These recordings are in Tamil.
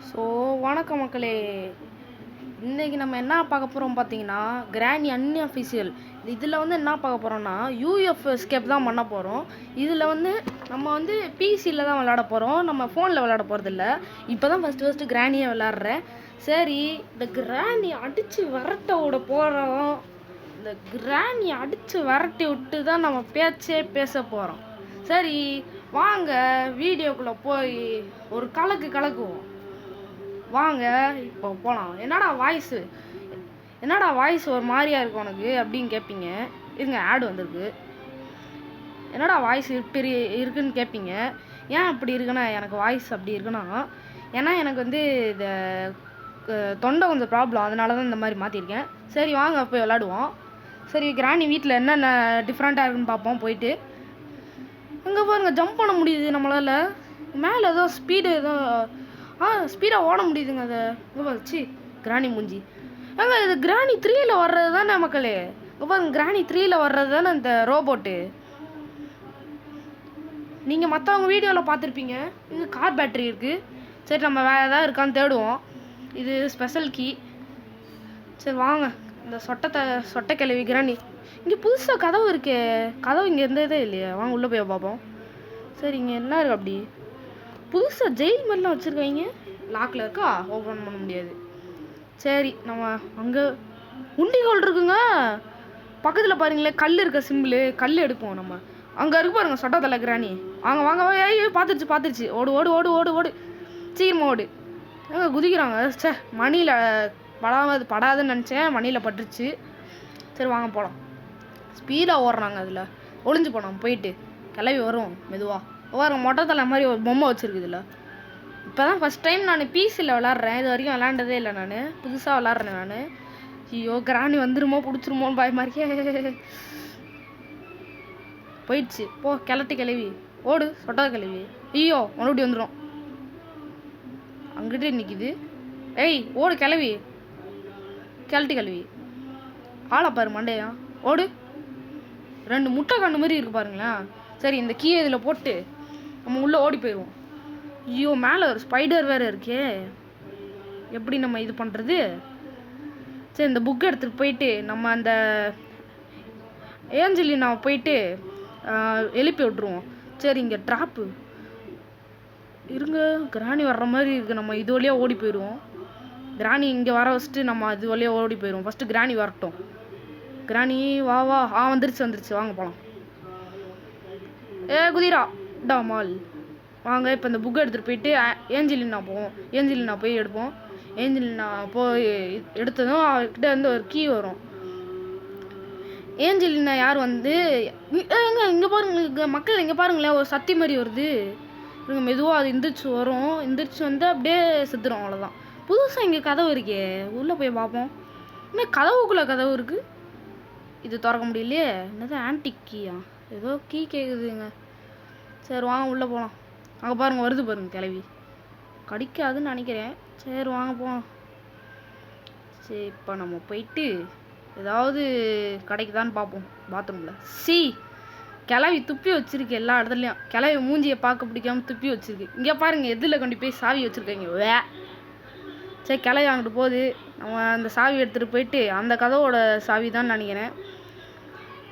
ஸோ வணக்கம் மக்களே. இன்றைக்கி நம்ம என்ன பார்க்க போகிறோம் பார்த்தீங்கன்னா, கிராணி அன்அஃபிஷியல். இதில் வந்து என்ன பார்க்க போகிறோம்னா, யூஎஃப் எஸ்கேப் தான் பண்ண போகிறோம். இதில் வந்து நம்ம வந்து பிசியில் தான் விளையாட போகிறோம், நம்ம ஃபோனில் விளையாட போகிறதில்ல. இப்போ தான் ஃபஸ்ட்டு கிராணியை விளாட்றேன். சரி, இந்த கிராணி அடித்து விரட்ட விட போகிறோம். இந்த கிராணி அடித்து விரட்டி விட்டு தான் நம்ம பேச போகிறோம். சரி வாங்க வீடியோக்குள்ளே போய் ஒரு கலக்குவோம். வாங்க இப்போ போகலாம். என்னடா வாய்ஸ் ஒரு மாதிரியா இருக்கு உனக்கு அப்படின்னு கேட்பீங்க. இருங்க, ஆடு வந்திருக்கு. என்னடா வாய்ஸ் இப்படி இருக்குன்னு கேட்பீங்க. ஏன் அப்படி இருக்குன்னா, எனக்கு வாய்ஸ் அப்படி இருக்குன்னா, ஏன்னா எனக்கு வந்து இந்த தொண்டை கொஞ்சம் ப்ராப்ளம், அதனால தான் இந்த மாதிரி மாற்றிருக்கேன். சரி வாங்க போய் விளாடுவோம். சரி, கிராணி வீட்டில் என்னென்ன டிஃப்ரெண்ட்டாக இருக்குன்னு பார்ப்போம். போயிட்டு அங்கே பாருங்க, ஜம்ப் பண்ண முடியுது நம்மளால். மேலே ஏதோ ஸ்பீடாக ஓட முடியுதுங்க. அதை வச்சு கிராணி மூஞ்சி இது கிராணி 3ல் வர்றது தானே மக்களே. பாருங்க, கிராணி 3ல் வர்றது தானே இந்த ரோபோட்டு. நீங்கள் மற்றவங்க வீடியோவில் பார்த்துருப்பீங்க. இது கார் பேட்டரி இருக்குது. சரி, நம்ம வேறு ஏதாவது இருக்கான்னு தேடுவோம். இது ஸ்பெஷல் கீ. சரி வாங்க, இந்த சொட்டை கிளவி கிராணி. இங்கே புதுசாக கதவு இருக்கே. கதவு இங்கே இருந்ததே இல்லையா? வாங்க உள்ளே போய் பார்ப்போம். சரி, இங்கே என்ன இருக்குது? அப்படி புதுசாக ஜெயில் மாதிரிலாம் வச்சுருக்காங்க. லாக்கில் இருக்கா, ஓப்பன் பண்ண முடியாது. சரி, நம்ம அங்கே உண்டிகோல் இருக்குங்க. பக்கத்தில் பாருங்களேன், கல் இருக்க சிம்பிள். கல் எடுப்போம் நம்ம. அங்கே இருக்கு பாருங்க சொட்டத்தில் கிராணி. வாங்க ஐயோ, பார்த்துருச்சு. ஓடு சீக்கிரமா ஓடு. எங்கே குதிக்கிறாங்க? சே, மணியில் படாதுன்னு நினச்சேன், மணியில் பட்டுருச்சு. சரி வாங்க போகலாம். ஸ்பீடாக ஓடுறாங்க. அதில் ஒளிஞ்சு போனோம். போயிட்டு கிளவி வரும் மெதுவாக. பாருங்க, மொட்டை தலை மாதிரி ஒரு பொம்மை வச்சுருக்குதுல்ல. இப்போ தான் ஃபஸ்ட் டைம் நான் பிசியில் விளாட்றேன். இது வரைக்கும் விளாண்டதே இல்லை. நான் புதுசாக விளாட்றேன். நான் ஐயோ, கிராணி வந்துருமோ பிடிச்சிருமோன்னு பயமாக இருக்கே. போயிடுச்சு. போ கிளவி ஓடு. சொட்டா கிளவி. ஐயோ, மறுபடியும் வந்துடும். அங்கிட்டே நிற்கிது. ஏய் ஓடு கிளவி கிளவி. ஆளை பாரு மண்டையா. ஓடு. 2 முட்டை கண்ணு மாதிரி இருக்கு பாருங்களேன். சரி, இந்த கீயை இதில் போட்டு நம்ம உள்ளே ஓடி போயிடுவோம். ஐயோ, மேலே ஒரு ஸ்பைடர் வேறு இருக்கே. எப்படி நம்ம இது பண்ணுறது? சரி, இந்த புக் எடுத்துகிட்டு போயிட்டு நம்ம அந்த ஏஞ்சலினா போயிட்டு எழுப்பி விட்ருவோம். சரி, இங்கே ட்ராப்பு இருங்க. கிராணி வர்ற மாதிரி இருக்குது. நம்ம இது வழியாக ஓடி போயிடுவோம். கிராணி இங்கே வர வச்சுட்டு நம்ம இது வழியாக ஓடி போயிடுவோம். ஃபஸ்ட்டு கிராணி வரட்டும். கிராணி வா. வந்துருச்சு. வாங்க போகலாம். குதிரா டாமால். வாங்க இப்போ இந்த புக்கை எடுத்துகிட்டு போயிட்டு ஏஞ்சலினா போவோம். ஏஞ்சலினா போய் எடுப்போம். ஏஞ்சலினா போய் எடுத்ததும் அவர்கிட்ட வந்து ஒரு கீ வரும். ஏஞ்சலினா யார் வந்து இங்கே பாருங்க மக்கள், இங்கே பாருங்களேன், ஒரு சத்தி மாதிரி வருது. இவங்க மெதுவாக அது எந்திரிச்சு வரும். எந்திரிச்சு வந்து அப்படியே செத்துரும். அவ்வளோதான். புதுசாக இங்கே கதவு இருக்கே, உள்ளே போய் பார்ப்போம். இன்னும் கதவுக்குள்ளே கதவு இருக்குது. இது திறக்க முடியலையே. என்னது ஆன்டிக் கீயா? ஏதோ கீ கேட்குதுங்க. சரி வாங்க உள்ளே போகலாம். அங்கே பாருங்க, வருது பாருங்க கிளவி. கடிக்காதுன்னு நினைக்கிறேன். சரி வாங்க போகலாம். சரி, இப்போ நம்ம போயிட்டு ஏதாவது கிடைக்குதான்னு பார்ப்போம் பாத்ரூமில். கிளவி துப்பி வச்சுருக்கு எல்லா இடத்துலையும். கிளவி மூஞ்சியை பார்க்க பிடிக்காம துப்பி வச்சுருக்கு. இங்கே பாருங்கள், எதில் கொண்டு போய் சாவி வச்சுருக்கீங்க. சரி, கிளவி அங்கிட்டு போகுது. நம்ம அந்த சாவி எடுத்துகிட்டு போயிட்டு, அந்த கதவோட சாவி தான் நினைக்கிறேன்.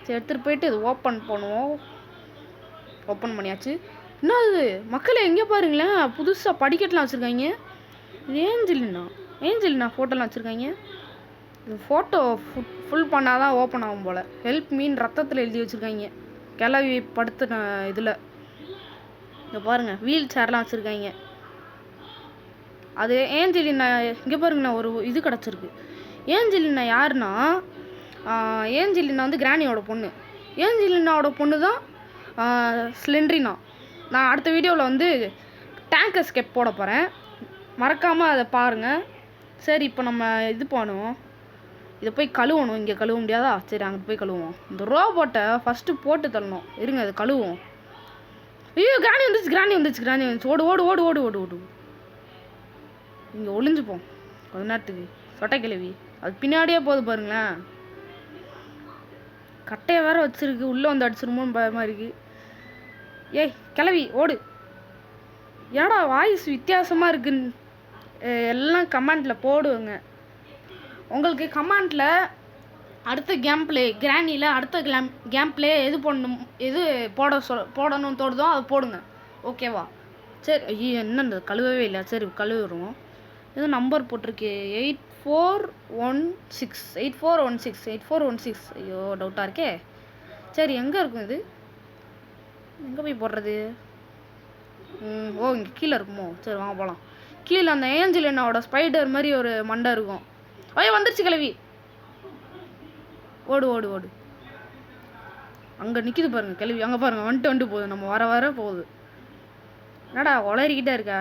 சரி, எடுத்துகிட்டு போயிட்டு இது ஓப்பன் பண்ணுவோம். ஓப்பன் பண்ணியாச்சு. என்ன இது மக்களே, எங்கே பாருங்களேன், புதுசாக படிக்கட்டெலாம் வச்சுருக்காங்க. இது ஏஞ்சலினா ஃபோட்டோலாம் வச்சுருக்காங்க. இது ஃபோட்டோ ஃபுல் பண்ணால் தான் ஓப்பன் ஆகும் போல். ஹெல்ப் மீன் ரத்தத்தில் எழுதி வச்சுருக்காங்க. கிளவி படுத்துன இதில் இங்கே பாருங்கள், வீல் சேர்லாம் வச்சுருக்காங்க. அது ஏஞ்சலினா. இங்கே பாருங்கண்ணா, ஒரு இது கிடச்சிருக்கு. ஏஞ்சலினா யாருன்னா, ஏஞ்சலினா வந்து கிராணியோட பொண்ணு. ஏஞ்சலினாவோட பொண்ணு தான் ஸ்லெண்ட்ரினா. நான் அடுத்த வீடியோவில் வந்து டேங்க் எஸ்கேப் போட போகிறேன், மறக்காமல் அதை பாருங்கள். சரி, இப்போ நம்ம இது பண்ணுவோம். இதை போய் கழுவணும். இங்கே கழுவ முடியாதா? சரி, அங்கே போய் கழுவுவோம். இந்த ரோபோட்டை ஃபஸ்ட்டு போட்டு தள்ளணும். இருங்க, அதை கழுவுவோம். ஐயோ, கிராணி வந்துச்சு. ஓடு. இங்கே ஒளிஞ்சுப்போம் கொஞ்ச நேரத்துக்கு. சொட்டை கிளவி அது பின்னாடியே போகுது பாருங்களேன். கட்டையை வேற வச்சிருக்கு. உள்ளே வந்து அடிச்சிருமோன்னு பயமாக இருக்குது. ஏய் கிளவி ஓடு. ஏடா வாய்ஸ் வித்தியாசமாக இருக்குன்னு எல்லாம் கமெண்டில் போடுங்க. உங்களுக்கு கமெண்டில் அடுத்த கேம் பிளே கிராணியில் அடுத்த கேம் பிளே எது போடணும்னு தோடுதோ அதை போடுங்க. ஓகேவா? சரி. ஐயோ என்ன கழுவவே இல்லை. சரி கழுவிடுவோம். இது நம்பர் போட்டிருக்கு 8416. ஐயோ டவுட்டாக இருக்கே. சரி எங்கே இருக்கும் இது? எங்கே போய் போடுறது? ஓ இங்கே கீழே இருக்குமோ? சரி வாங்க போகலாம். கீழே அந்த ஏஞ்சலினாவோட ஸ்பைடர் மாதிரி ஒரு மண்டை இருக்கும். ஐயோ வந்துருச்சு கிளவி. ஓடு ஓடு ஓடு. அங்கே நிற்கிது பாருங்க கிளவி. அங்கே பாருங்க வந்துட்டு போகுது. நம்ம வர போகுது. என்னடா உளறிக்கிட்டே இருக்கா?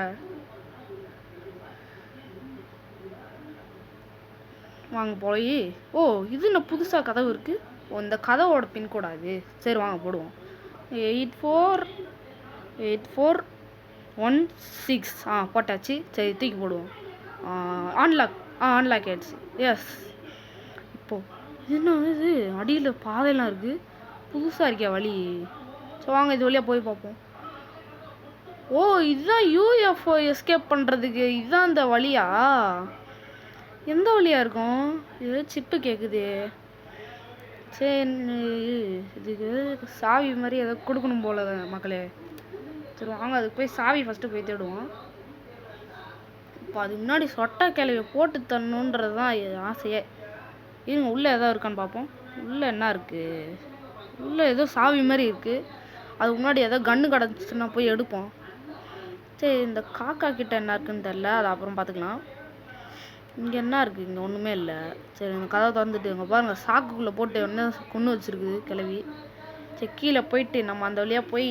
வாங்க போய். ஓ இது என்ன புதுசாக கதவு இருக்குது? ஓ இந்த கதவோட பின்கோடா இது? சரி வாங்க போடுவோம். 8416 போட்டாச்சு. சரி தூக்கி போடுவோம். ஆன்லாக் ஆயிடுச்சு. எஸ். இப்போது என்ன இது அடியில் பாதையெல்லாம் இருக்குது. புதுசாக இருக்கியா வழி? ஸோ வாங்க இது வழியாக போய் பார்ப்போம். ஓ இதுதான் யூஎஃப்ஓ எஸ்கேப் பண்ணுறதுக்கு இதுதான் இந்த வழியா? எந்த வழியாக இருக்கும்? இது சிப்பு கேட்குது. சரி இதுக்கு சாவி மாதிரி ஏதோ கொடுக்கணும் போல மக்களே. சரி வாங்க அதுக்கு போய் சாவி ஃபஸ்ட்டு போய் தேடுவோம். இப்போ அதுக்கு முன்னாடி சொட்டை கிளவியை போட்டு தரணுன்றது தான் ஆசையே. இருங்க உள்ளே எதாவது இருக்கான்னு பார்ப்போம். உள்ளே என்ன இருக்குது? உள்ளே ஏதோ சாவி மாதிரி இருக்குது. அதுக்கு முன்னாடி ஏதோ கன்று கிடச்சின்னா போய் எடுப்போம். சரி இந்த காக்கா கிட்ட என்ன இருக்குன்னு தெரில. அது அப்புறம் பார்த்துக்கலாம். இங்கே என்ன இருக்குது? இங்கே ஒன்றுமே இல்லை. சரி இந்த கதை திறந்துட்டு இங்கே பாருங்கள் சாக்குக்குள்ளே போட்டு என்ன கொண்டு வச்சுருக்குது கிளவி. சரி கீழே போயிட்டு நம்ம அந்த வழியாக போய்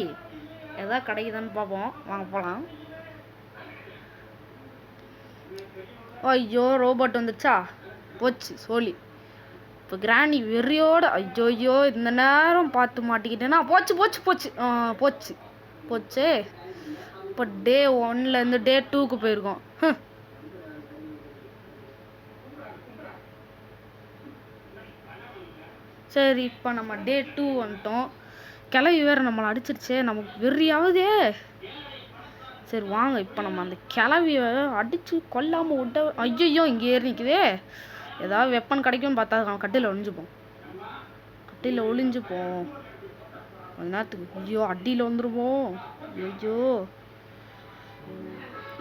எதாவது கிடைக்குதான்னு பார்ப்போம். வாங்க போகலாம். ஐயோ ரோபோட் வந்துச்சா? போச்சு சோழி. இப்போ கிராணி வெறியோட ஐயோ இந்த நேரம் பார்த்து மாட்டிக்கிட்டேன்னா போச்சு. இப்போ டே 1லேருந்து டே 2க்கு போயிருக்கோம். சரி இப்போ நம்ம டே 2 வந்துட்டோம். கிளவி வேறு நம்மளை அடிச்சிருச்சே. நமக்கு வெறியாவதே. சரி வாங்க இப்போ நம்ம அந்த கிளவியை அடித்து கொல்லாமல் விட்ட. ஐயோ இங்கே ஏறி நிற்குதே. ஏதாவது வெப்பன் கிடைக்கும்னு பார்த்தா கட்டில் ஒளிஞ்சுப்போம் கொஞ்ச நேரத்துக்கு. ஐயோ அடியில் வந்துருவோம். ஐயோ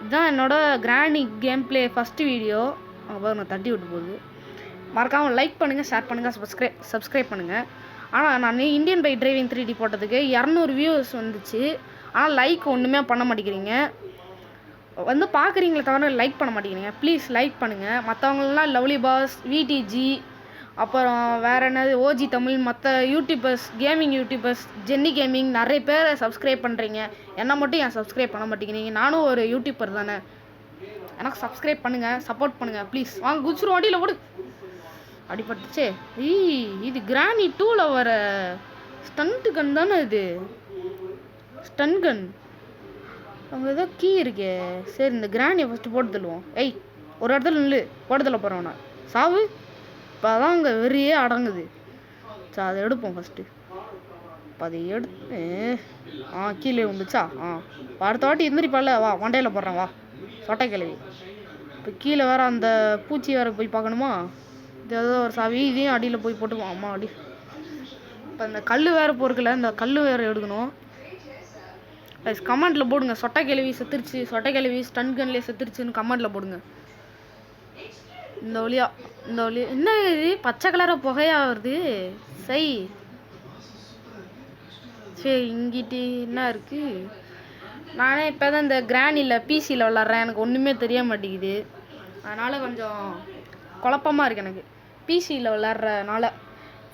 இதுதான் என்னோட கிராணி கேம் பிளே ஃபஸ்ட்டு வீடியோ. நான் தட்டி விட்டு போகுது. மறக்காமல் லைக் பண்ணுங்கள், ஷேர் பண்ணுங்கள், சப்ஸ்கிரைப் பண்ணுங்கள். ஆனால் நான் இந்தியன் பைக் டிரைவிங் 3D போட்டதுக்கு 200 வியூஸ் வந்துச்சு. ஆனால் லைக் ஒன்றுமே பண்ண மாட்டேங்கிறீங்க. பார்க்குறீங்களே தவிர லைக் பண்ண மாட்டேங்கிறீங்க. ப்ளீஸ் லைக் பண்ணுங்கள். மற்றவங்களெலாம் லவ்லி பாஸ், விடிஜி, அப்புறம் வேறு என்னது ஓஜி தமிழ், மற்ற YouTubers, gaming YouTubers, Jenny gaming நிறைய பேர் சப்ஸ்கிரைப் பண்ணுறீங்க. என்னை மட்டும் ஏன் சப்ஸ்கிரைப் பண்ண மாட்டேங்கிறீங்க? நானும் ஒரு யூடியூபர் தானே. எனக்கு சப்ஸ்கிரைப் பண்ணுங்கள், சப்போர்ட் பண்ணுங்கள் ப்ளீஸ். வாங்க குதிச்சிரும் அடியில் ஓடு. அடிபட்டுச்சே. இது கிராணி 2ல் வர ஸ்டண்ட் கன் தானே இது? Stun gun. அங்கே ஏதோ கீ இருக்கே. சரி இந்த கிராணியை ஃபஸ்ட்டு போட்டு தள்ளுவோம். ஒரு இடத்துல நில்லு. போட்டு தள்ள போகிறோம் நான். சாவு. இப்போ அதான் அங்கே வெறியே அடங்குது. சரி அதை எடுப்போம் ஃபஸ்ட்டு. இப்போ அதை எடுத்து கீழே வந்துச்சா? அடுத்த வாட்டி எந்திரிப்பால. வா மண்டையில் போடுறேன் வா. சொட்டை கிளவி. இப்போ கீழே வேறு அந்த பூச்சி வேறு போய் பார்க்கணுமா? இது ஏதோ ஒரு சாவி. இதையும் அடியில் போய் போட்டுக்குவோம். அம்மா அடி. இப்போ இந்த கல் வேறு பொறுக்கல. இந்த கல் வேறு எடுக்கணும். கமெண்ட்டில் போடுங்க. சொட்டை கிளவி செத்துருச்சு, சொட்டை கிளவி ஸ்டன் கன்லேயே செத்துருச்சுன்னு கமெண்ட்டில் போடுங்க. இந்த வழியா என்ன இது பச்சை கலராக புகையாக வருது? சரி இங்கிட்டு என்ன இருக்குது? நானே இப்போ தான் இந்த கிராணியில் பிசியில் விளாட்றேன். எனக்கு ஒன்றுமே தெரிய மாட்டேங்குது. அதனால் கொஞ்சம் குழப்பமாக இருக்குது எனக்கு பிசியில் விளாட்றதுனால.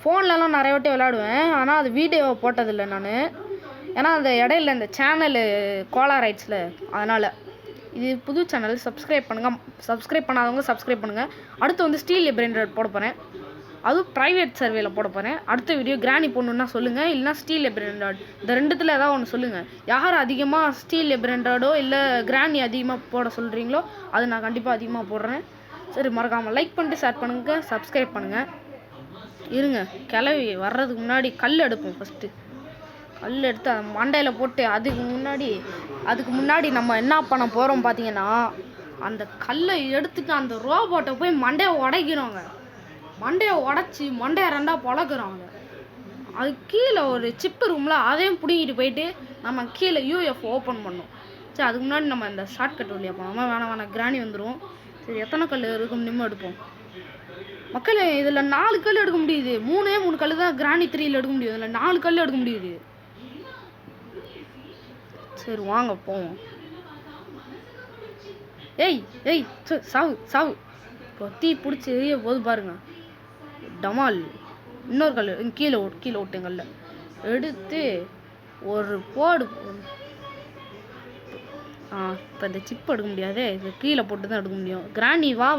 ஃபோன்லலாம் நிறைய வாட்டி விளாடுவேன். ஆனால் அது வீடியோ போட்டதில்லை நான். ஏன்னா அந்த இடையில இந்த சேனலு கோலார் ஆயிடுச்சுல. அதனால் இது புது சேனல். சப்ஸ்கிரைப் பண்ணுங்கள். சப்ஸ்கிரைப் பண்ணாதவங்க சப்ஸ்கிரைப் பண்ணுங்கள். அடுத்து ஸ்டீல் பிராண்டட் போட போகிறேன். அதுவும் ப்ரைவேட் சர்வேல போட போகிறேன். அடுத்த வீடியோ கிராணி போடணுன்னா சொல்லுங்கள். இல்லைனா ஸ்டீல் பிராண்டட் இந்த ரெண்டுத்தில் ஏதாவது ஒன்று சொல்லுங்கள். யார் அதிகமாக ஸ்டீல் பிராண்டடோ இல்லை கிராணி அதிகமாக போட சொல்கிறீங்களோ அது நான் கண்டிப்பாக அதிகமாக போடுறேன். சரி மறக்காமல் லைக் பண்ணிட்டு ஷேர் பண்ணுங்கள், சப்ஸ்கிரைப் பண்ணுங்கள். இருங்க கிளவி வர்றதுக்கு முன்னாடி கல் எடுப்போம். ஃபஸ்ட்டு கல் எடுத்து மண்டையில் போட்டு அதுக்கு முன்னாடி நம்ம என்ன பண்ண போகிறோம் பார்த்தீங்கன்னா அந்த கல்லை எடுத்துட்டு அந்த ரோபோட்டை போய் மண்டையை உடைக்கிறோங்க. மண்டையை உடச்சி மண்டையை ரெண்டாக பொழக்கிறோங்க. அது கீழே ஒரு சிப்பு ரூமில் அதையும் பிடிங்கிட்டு போயிட்டு நம்ம கீழே யூஎஃப்ஓ ஓப்பன் பண்ணோம். சரி, அதுக்கு முன்னாடி நம்ம இந்த ஷார்ட்கட் வழியாக போனோம். வேணாம் கிராணி வந்துடும். சரி, எத்தனை கல் இருக்கும் நிம்ம எடுப்போம். மக்களே, இதில் 4 கல் எடுக்க முடியுது. 3 கல் தான் கிராணி 3ல் எடுக்க முடியும். இதில் 4 கல் எடுக்க முடியுது. சரி, வாங்க போவோம். ஏய் சாவு தீ பிடிச்சி எரிய போது பாருங்க. டமால் இன்னொரு கல் கீழே விட்டுங்கல்ல எடுத்து ஒரு போடு. இப்போ இந்த சிப் எடுக்க முடியாதே, இது கீழே போட்டு தான் எடுக்க முடியும். கிராணி வா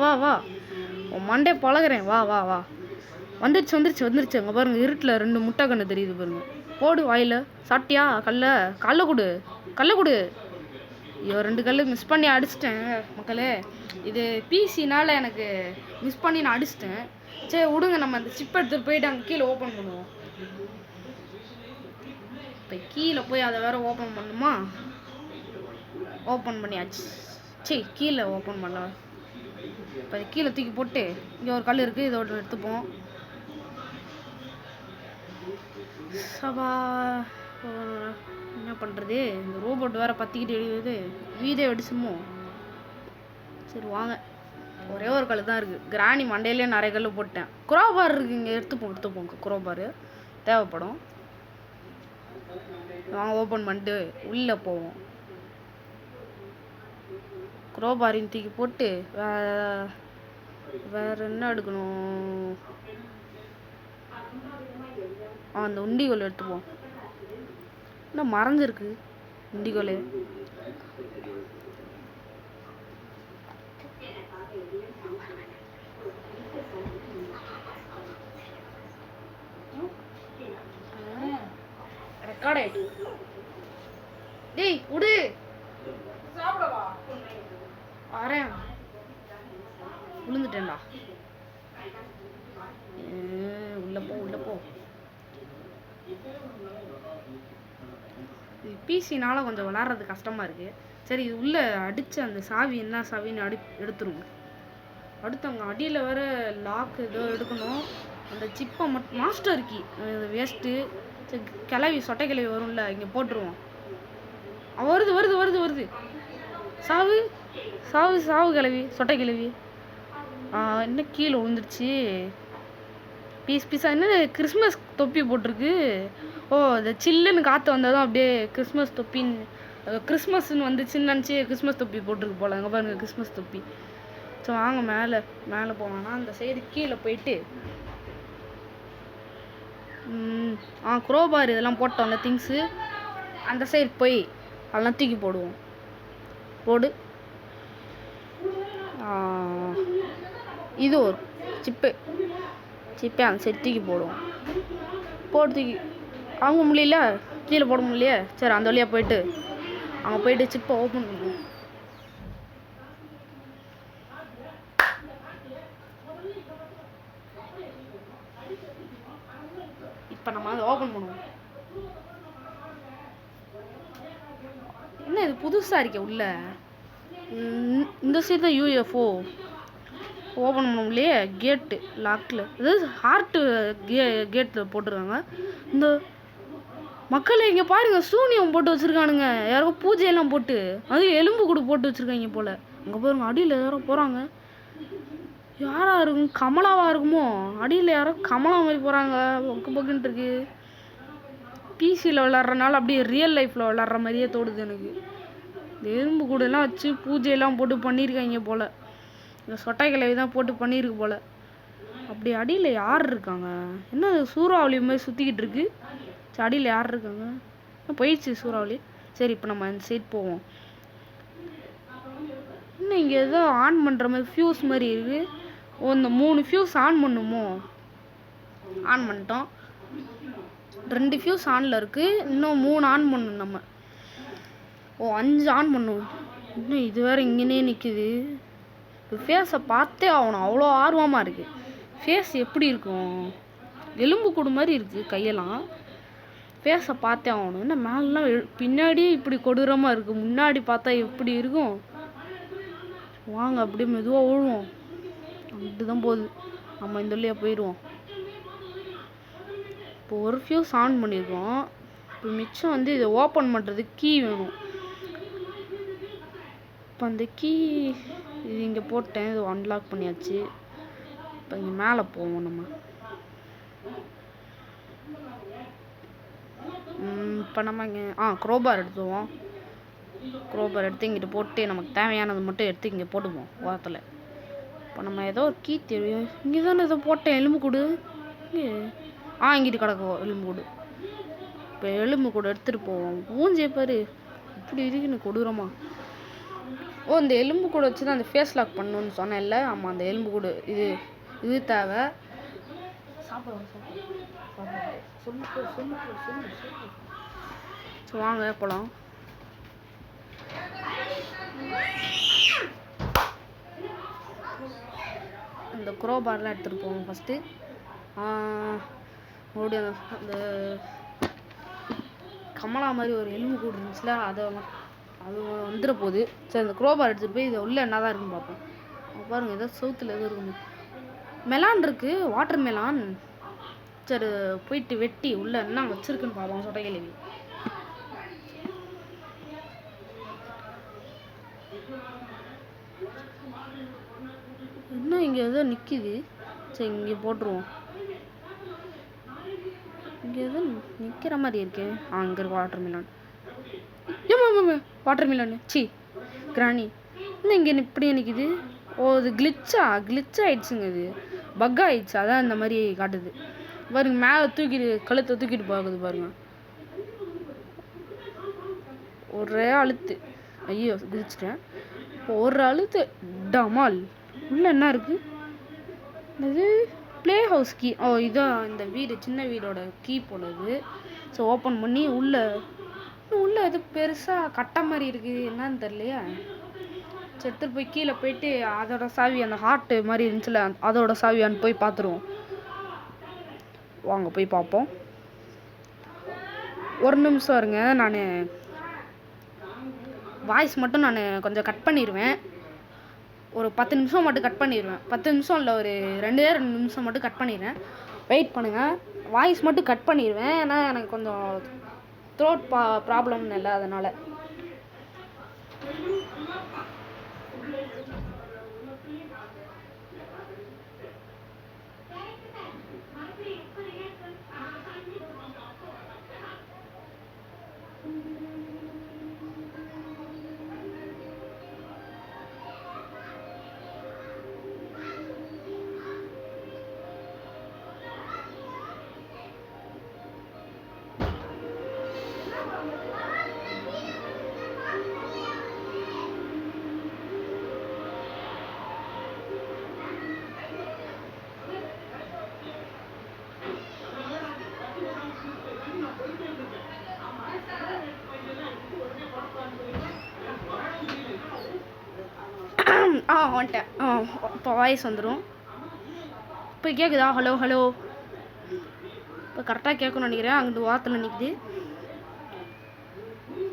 உன் மண்டே பழகிறேன். வா வந்துருச்சு. அங்கே பாருங்க, இருட்டில் 2 முட்டை கண்ணு தெரியுது பாருங்க. போடு வாயில். சாப்பிட்டியா? கல்லை கொடு. ஐயோ, 2 கல் மிஸ் பண்ணி அடிச்சிட்டேன் மக்களே. இது பிசினால எனக்கு மிஸ் பண்ணி நான் அடிச்சிட்டேன். சரி விடுங்க, நம்ம அந்த சிப் எடுத்துகிட்டு போயிட்டு அங்கே கீழே ஓப்பன் பண்ணுவோம். இப்போ கீழே போய் அதை வேற ஓப்பன் பண்ணுமா? ஓப்பன் பண்ணியாச்சு. சரி, கீழே ஓப்பன் பண்ண. இப்போ கீழே தூக்கி போட்டு இங்கே ஒரு கல் இருக்குது, இதோட எடுத்துப்போம். சபா, என்ன பண்ணுறது? இந்த ரோபோட் வேறு பற்றிக்கிட்டு எழுதுது. வீடே வெடிச்சுமோ. சரி வாங்க, ஒரே ஒரு கல் தான் இருக்குது. கிராணி மண்டையிலே நிறைய கல் போட்டேன். குரோபார் இருக்குது இங்கே, எடுத்துப்போம். குரோபார் தேவைப்படும். வாங்க ஓப்பன் பண்ணிட்டு உள்ளே போவோம். குரோபாரின் தூக்கி போட்டு வேற என்ன எடுக்கணும்? அந்த உண்டிகோல் எடுத்துப்போம். என்ன மறைஞ்சிருக்கு உண்டிகோல்? ரெக்கார்ட் ஆயிட்டு. டேய் உடு, வரேன். விழுந்துட்டேன்டா. உள்ள போ. பிசினால கொஞ்சம் விளாட்றது கஷ்டமாக இருக்குது. சரி, இது உள்ளே அடித்து அந்த சாவி என்ன சாவின்னு எடுத்துருங்க. அடுத்தவங்க அடியில் வேறு லாக்கு ஏதோ எடுக்கணும். அந்த சிப்பை மாஸ்டர் கீ வேஸ்ட்டு. கிளவி சொட்டை கிளவி வரும்ல, இங்கே போட்டுருவோம். வருது. சாவு கிளவி, சொட்டை கிளவி. என்ன கீழே விழுந்துருச்சு. பீஸா என்ன கிறிஸ்மஸ் தொப்பி போட்டிருக்கு. இந்த சில்லுன்னு காற்று வந்ததும் அப்படியே கிறிஸ்மஸ் தொப்பின்னு, கிறிஸ்மஸ்ன்னு வந்துச்சுன்னு நினச்சி கிறிஸ்மஸ் தொப்பி போட்டிருக்கு போல. அங்கே பாருங்க, கிறிஸ்மஸ் தொப்பி. ஸோ வாங்க மேலே போனோன்னா அந்த சைடு கீழே போயிட்டு குரோபார் இதெல்லாம் போட்டோம்ல திங்ஸு, அந்த சைடு போய் அதெல்லாம் தூக்கி போடுவோம். இது ஒரு சிப்பை அந்த சைடு தூக்கி போடுவோம். தூக்கி அவங்க முடியல, கீழே போட முடியலையே. சரி, அந்த வழியாக போயிட்டு சிப்பை ஓப்பன் பண்ணுவோம். இப்போ நம்ம அதை ஓப்பன் பண்ணுவோம். என்ன இது புதுசாக இருக்கே உள்ள? இந்த சைடு தான் யூஎஃப்ஓ ஓப்பன் பண்ண முடியலையே. கேட்டு லாக்கில் இது ஹார்ட்டு கேட்டில் போட்டிருக்காங்க. இந்த மக்கள் இங்கே பாருங்க, சூனியம் போட்டு வச்சுருக்கானுங்க. யாரோ பூஜையெல்லாம் போட்டு, அது எலும்பு கூட போட்டு வச்சுருக்காங்க போல். அங்கே பாருங்க, அடியில் யாரோ போகிறாங்க. யாரா இருக்கும்? கமலாவாக இருக்குமோ? அடியில் யாரோ கமலா மாதிரி போகிறாங்க. பொக்குன்னு இருக்கு. பிசியில் விளாட்றனால அப்படியே ரியல் லைஃப்பில் விளாட்ற மாதிரியே தோடுது எனக்கு. இந்த எறும்பு கூடலாம் வச்சு பூஜையெல்லாம் போட்டு பண்ணியிருக்காங்க போல். இந்த சொட்டை கிளவி தான் போட்டு பண்ணியிருக்கு போல். அப்படி அடியில் யார் இருக்காங்க? என்ன சூறாவளி மாதிரி சுற்றிக்கிட்டு இருக்கு. சரி, அடியில் யார் இருக்காங்க? போயிடுச்சு சூறாவளி. சரி, இப்போ நம்ம அந்த சைட் போவோம். இன்னும் இங்கே ஏதோ ஆன் பண்ணுற மாதிரி ஃபியூஸ் மாதிரி இருக்குது. இந்த 3 ஃபியூஸ் ஆன் பண்ணுமோ? ஆன் பண்ணிட்டோம். 2 ஃபியூஸ் ஆனில் இருக்குது. இன்னும் 3 ஆன் பண்ணணும் நம்ம. 5 ஆன் பண்ணுவோம். இன்னும் இது வேறு இங்கேனே நிற்குது. ஃபேஸை பார்த்தே ஆகணும், அவ்வளோ ஆர்வமாக இருக்குது. ஃபேஸ் எப்படி இருக்கும்? எலும்பு கூடு மாதிரி இருக்குது கையெல்லாம். ஃபேஸை பார்த்தே ஆகணும். என்ன மேலாம் பின்னாடியே இப்படி கொடூரமாக இருக்குது, முன்னாடி பார்த்தா எப்படி இருக்கும்? வாங்க அப்படியே மெதுவாக விழுவோம். அப்படிதான் போகுது. நம்ம இந்த வழியாக போயிடுவோம். இப்போ ஒரு ஃபியூஸ் ஆன் பண்ணியிருக்கோம். இப்போ மிச்சம் வந்து இதை ஓப்பன் பண்ணுறதுக்கு கீ வேணும். இப்போ அந்த கீ இது இங்கே போட்டேன். இது அன்லாக் பண்ணியாச்சு. இப்போ இங்கே மேலே போவோம். நம்ம இப்போ நம்ம இங்கே க்ரோபார் எடுத்துவோம். க்ரோபார் எடுத்து இங்கிட்டு போட்டு நமக்கு தேவையானது மட்டும் எடுத்து இங்கே போட்டுப்போம் ஓரத்தில். இப்போ நம்ம ஏதோ ஒரு கீ தெரியும். இங்கே தானே ஏதோ போட்டேன். எலும்பு கூடு இங்கிட்டு கிடக்கும் எலும்பு கூடு. இப்போ எலும்பு கூடு எடுத்துகிட்டு போவோம். மூஞ்சியை பாரு இப்படி இருக்குன்னு கொடூரமா. இந்த எலும்பு கூடு வச்சு தான் அந்த ஃபேஸ் லாக் பண்ணணும்னு சொன்னேன்ல. ஆமாம், அந்த எலும்பு கூடு இது தேவை. வாங்க போகலாம். இந்த க்ரோபார்லாம் எடுத்துகிட்டு போவோம் ஃபஸ்ட்டு. மறுபடியும் அந்த கமலா மாதிரி ஒரு எலும்பு கூடு இருந்துச்சுல, அது வந்துட போகுது. சரி, அந்த க்ரோபார் எடுத்துகிட்டு போய் இதை உள்ளே என்ன தான் இருக்குன்னு பார்ப்போம். பாருங்கள், ஏதோ சவுத்தில் எதுவும் இருக்குன்னு. மெலான் இருக்குது, வாட்டர் மெலான். சரி, போயிட்டு வெட்டி உள்ளே என்ன வச்சுருக்குன்னு பார்ப்போம். சொட்டை கேள்வி. என்ன இங்கே ஏதோ நிற்கிது. சரி, இங்கே போட்டுருவோம். இங்கே எதுவும் நிற்கிற மாதிரி இருக்கு. அங்கே இருக்கு வாட்டர் மிலான். வாட்டர் மிலான் கிராணி இன்னும் இங்கே இப்படி நிற்கிது. இது கிளிச் ஆயிடுச்சுங்க. இது பக் ஆயிடுச்சு. அதான் இந்த மாதிரி காட்டுது பாருங்க. மேலே கழுத்தை தூக்கிட்டு போகுது பாருங்க. ஒரே அழுத்து. ஐயோ, கிழிச்சிட்டேன். ஒரு அழுத்து டமால். உள்ள என்ன இருக்கு? இது ப்ளே ஹவுஸ் கீ. இதான் இந்த வீடு, சின்ன வீடோட கீ போடுது. ஸோ ஓப்பன் பண்ணி உள்ளே எது பெருசாக கட்ட மாதிரி இருக்குது. என்னன்னு தெரியலையா. எடுத்துகிட்டு போய் கீழே போயிட்டு அதோட சாவி, அந்த ஹார்ட்டு மாதிரி இருந்துச்சுல, அதோட சாவியான்னு போய் பார்த்துருவோம். வாங்க போய் பார்ப்போம். ஒரு நிமிஷம் இருங்க. நான் வாய்ஸ் மட்டும் கொஞ்சம் கட் பண்ணிடுவேன். ஒரு 10 நிமிஷம் மட்டும் கட் பண்ணிடுவேன். 10 நிமிஷம் இல்லை, ஒரு 2 நிமிஷம் மட்டும் கட் பண்ணிடுறேன். வெயிட் பண்ணுங்கள். வாய்ஸ் மட்டும் கட் பண்ணிடுவேன். ஏன்னா எனக்கு கொஞ்சம் த்ரோட் ப்ராப்ளம்னு இல்லை, அதனால். வந்துட்டேன். இப்போ வாய்ஸ் வந்துடும். இப்போ கேட்குதா? Hello hello. இப்போ கரெக்டாக கேட்கணும்னு நினைக்கிறேன். அங்கிட்டு வாரத்தில் நிற்குது.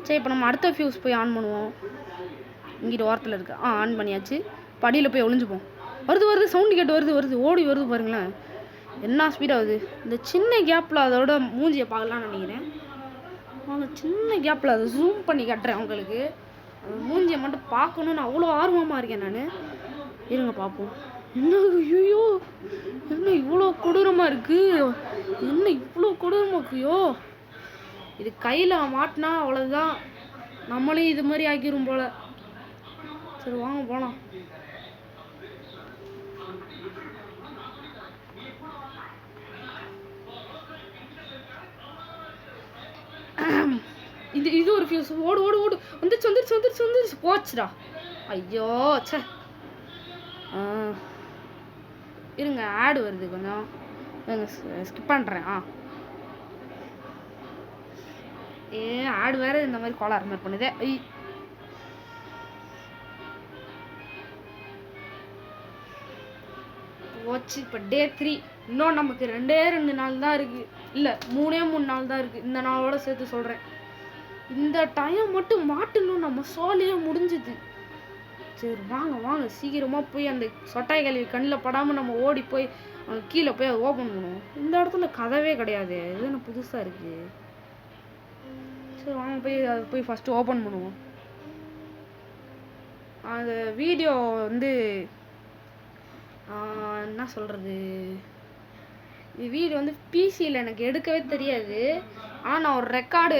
சரி, இப்போ நம்ம அடுத்த ஃபியூஸ் போய் ஆன் பண்ணுவோம். இங்கிட்டு வாரத்தில் இருக்கு. ஆன் பண்ணியாச்சு. படியில் போய் ஒளிஞ்சுப்போம். வருது சவுண்டு கேட்டு வருது ஓடி வருது பாருங்களேன். என்ன ஸ்பீடாகுது. இந்த சின்ன கேப்பில் அதோட மூஞ்சியை பார்க்கலான்னு நினைக்கிறேன். அந்த சின்ன கேப்பில் அதை ஜூம் பண்ணி காட்டுறேன் உங்களுக்கு. அந்த மூஞ்சியை மட்டும் பார்க்கணுன்னு அவ்வளோ ஆர்வமாக இருக்கேன் நான். இருங்க பார்ப்போம். என்ன ஐயோ, என்ன இவ்வளோ கொடூரமாக இருக்குது. என்ன இவ்வளோ கொடூரமாக இருக்குயோ. இது கையில் மாட்டினா அவ்வளோதான், நம்மளையும் இது மாதிரி ஆக்கிரும் போல். சரி வாங்க போகலாம். இது ஒரு ஃபியூஸ். ஓடு வந்துருச்சு போச்சுடா. ஐயோ சே. இருங்க, ஆடு வருது, கொஞ்சம் ஸ்கிப் பண்ணுறேன். ஆடு வேற இந்த மாதிரி கோளாறு மாதிரி பண்ணுதே. போச்சு. இப்போ டே 3. இன்னும் நமக்கு 2 நாள் தான் இருக்குது. இல்லை 3 நாள் தான் இருக்குது. இந்த நாளோட சேர்த்து சொல்கிறேன். இந்த டைம் மட்டும் மாட்டணும், நம்ம சோலையே முடிஞ்சுது. சரி வாங்க வாங்க சீக்கிரமாக போய் அந்த சொட்டாய் கல்வி கண்ணில் படாமல் நம்ம ஓடி போய் கீழே போய் அதை ஓப்பன் பண்ணுவோம். இந்த இடத்துல கதவே கிடையாது, இது என்ன புதுசாக இருக்குது. சரி வாங்க போய் அதை போய் ஃபஸ்ட்டு ஓப்பன் பண்ணுவோம். அந்த வீடியோ வந்து என்ன சொல்கிறது, வீடியோ வந்து பிசியில் எனக்கு எடுக்கவே தெரியாது. ஆனால் நான் ஒரு ரெக்கார்டு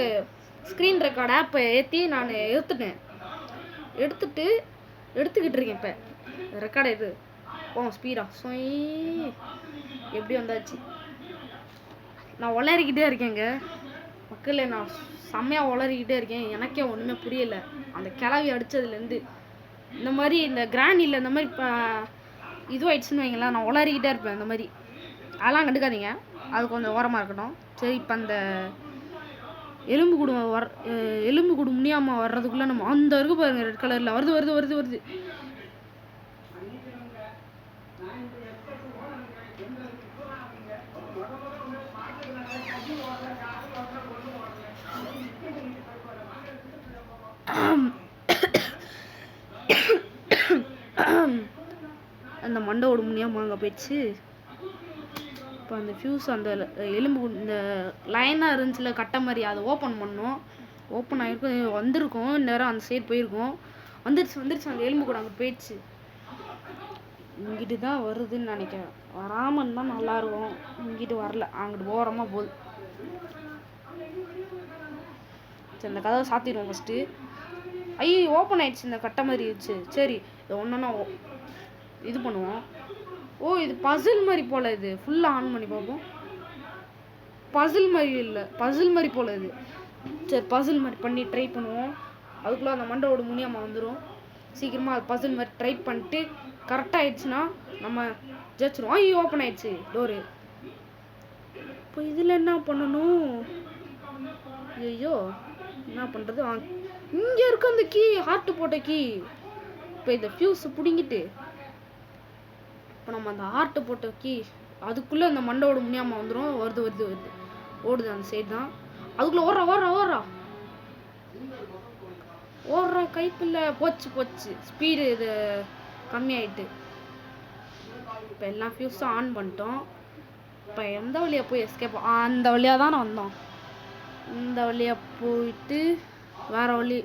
ஸ்க்ரீன் ரெக்கார்டு ஆப்பை ஏற்றி நான் எடுத்துக்கிட்டு இருக்கேன். இப்போ ரெக்கார்டு இது ஸ்பீடாக எப்படி வந்தாச்சு. நான் உளறிக்கிட்டே இருக்கேங்க மக்களே, நான் செம்மையாக உளறிக்கிட்டே இருக்கேன். எனக்கே ஒன்றுமே புரியலை அந்த கிளவி அடித்ததுலேருந்து. இந்த மாதிரி இந்த கிராண்டில் இந்த மாதிரி இப்போ இதுவாயிடுச்சுன்னு வைங்களேன், நான் உளறிக்கிட்டே இருப்பேன். இந்த மாதிரி அதெல்லாம் கண்டுக்காதீங்க, அது கொஞ்சம் ஓரமாக இருக்கட்டும். சரி இப்போ அந்த எலும்பு கூடு முனியாமா வர்றதுக்குள்ளே நம்ம அந்த இருக்கு பாருங்க, ரெட் கலரில் வருது வருது வருது வருது. அந்த மண்டோட முனியாமா அங்கே போயிடுச்சு. இப்போ அந்த ஃபியூஸ் அந்த எலும்பு இந்த லைனாக இருந்துச்சுல கட்டை மாதிரி, அதை ஓப்பன் பண்ணோம். ஓப்பன் ஆகிருக்கும், வந்திருக்கும் நேரம் அந்த சைடு போயிருக்கோம். வந்துருச்சு அந்த எலும்பு கூட அங்கே போயிடுச்சு. இங்கிட்டு தான் வருதுன்னு நினைக்கிறேன், வராமல் தான் நல்லாயிருக்கும். இங்கிட்டு வரல, அங்கிட்டு ஓரமாக போகுது. சரி இந்த கதவை சாத்திடுவோம் ஃபஸ்ட்டு. ஐயோ ஓப்பன் ஆயிடுச்சு, இந்த கட்டை மாதிரி இருந்துச்சு. சரி இதை ஒன்றுன்னா இது பண்ணுவோம். ஓ இது பசில் மாதிரி போல், இது ஃபுல்லாக ஆன் பண்ணி பார்ப்போம். பசில் மாதிரி இல்லை, பசில் மாதிரி போல் இது. சரி பசில் மாதிரி பண்ணி ட்ரை பண்ணுவோம். அதுக்குள்ளே அந்த மண்டோட முனியாமா வந்துடும். சீக்கிரமாக அது பசில் மாதிரி ட்ரை பண்ணிட்டு கரெக்டாக ஆயிடுச்சுன்னா நம்ம ஜெயிச்சிடும். ஐயோ ஓப்பன் ஆயிடுச்சு டோரு. இப்போ இதில் என்ன பண்ணணும்? ஐயோ என்ன பண்ணுறது? இங்கே இருக்க அந்த கீ, ஹார்ட்டு போட்ட கீ. இப்போ இந்த ஃபியூஸ் பிடிங்கிட்டு இப்போ நம்ம அந்த ஹார்ட்டு போட்ட கீ அதுக்குள்ளே அந்த மண்டோட முனியாமா வந்துடும். வருது வருது வருது ஓடுது அந்த சைடு தான். அதுக்குள்ளே ஓடுறா கைப்பில்லை. போச்சு ஸ்பீடு இது கம்மியாயிட்டு. இப்போ எல்லாம் ஃபியூஸும் ஆன் பண்ணிட்டோம். இப்போ எந்த வழியாக போய் எஸ்கேப்? அந்த வழியாக தான் வந்தோம். இந்த வழியாக போயிட்டு வேற வழி.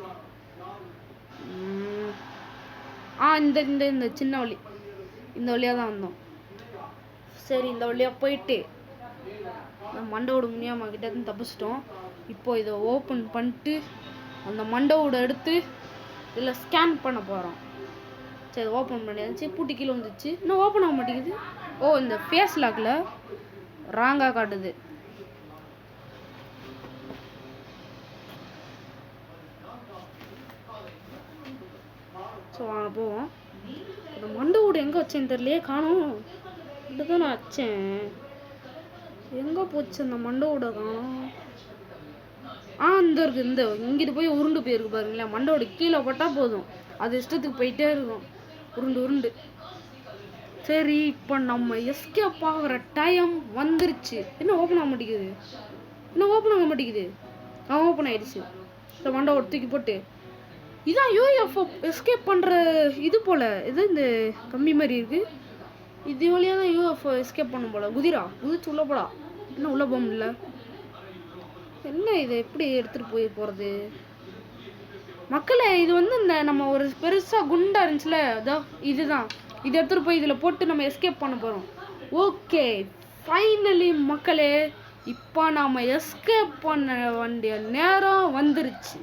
இந்த இந்த சின்ன வழி, இந்த வழியாக தான் வந்தோம். சரி இந்த வழியாக போயிட்டு மண்டோட முனியாமா கிட்ட இருந்து தப்பிச்சிட்டோம். இப்போ இதை ஓப்பன் பண்ணிட்டு அந்த மண்டோட எடுத்து இதில் ஸ்கேன் பண்ண போகிறோம். சரி ஓப்பன் பண்ணியாச்சு. பூட்டி கீழே வந்துச்சு. இன்னும் ஓப்பன் ஆக மாட்டேங்குது. ஓ இந்த ஃபேஸ் லாக்கில் ராங்காக காட்டுது. ஸோ வாங்க போவோம். இந்த மண்டோட எங்கே வச்சேன்னு தெரியலையே, காணும். இதுதான் நான் வச்சேன், எங்கே போச்சு அந்த மண்டோட? காணும். இந்த இருக்குது, இந்த இங்கிட்டு போய் உருண்டு போயிருக்கு பாருங்களேன். மண்டோட கீழே பட்டால் போதும், அது இஷ்டத்துக்கு போயிட்டே இருக்கும் உருண்டு. சரி இப்போ நம்ம எஸ்கேப் ஆகிற டைம் வந்துருச்சு. என்ன ஓப்பன் ஆக மாட்டேங்குது? ஓப்பன் ஆயிடுச்சு. இந்த மண்டோட தூக்கி போட்டு இதான் யூஎஃப்ஓ எஸ்கேப் பண்ணுற இது போல். இது இந்த கம்பி மாதிரி இருக்குது, இது வழியாக தான் யூஎஃப்ஓ எஸ்கேப் பண்ணும் போல். குதிச்சு உள்ள போடா. என்ன உள்ள போக முடியல? என்ன இதை எப்படி எடுத்துகிட்டு போகிறது மக்களே? இது வந்து இந்த நம்ம ஒரு பெருசாக குண்டாக இருந்துச்சுல, இதுதான். இதை எடுத்துகிட்டு போய் இதில் போட்டு நம்ம எஸ்கேப் பண்ண போகிறோம். ஓகே ஃபைனலி மக்களே, இப்போ நாம் எஸ்கேப் பண்ண வேண்டிய நேரம் வந்துருச்சு.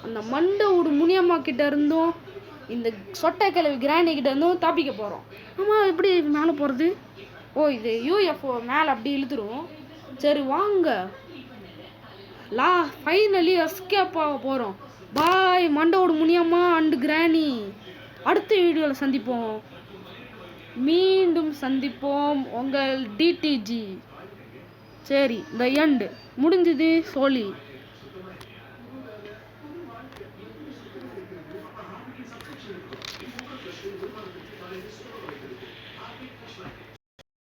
அந்த மண்டோட முனியாமா கிட்ட இருந்தும் இந்த சொட்டை கிழவி கிராண்டி கிட்ட இருந்தும் தப்பிக்க போகிறோம். ஆமாம் எப்படி மேலே போகிறது? இது யூஎஃப்ஓ மேலே அப்படி இழுத்துருவோம். சரி வாங்க, ஃபைனலி எஸ்கேப் ஆக போகிறோம். பாய் மண்டோட முனியாமா அண்டு கிராணி. அடுத்த வீடியோவில் சந்திப்போம். மீண்டும் சந்திப்போம். உங்கள் டிடிஜி. சரி இந்த எண்டு முடிஞ்சது. சோலி.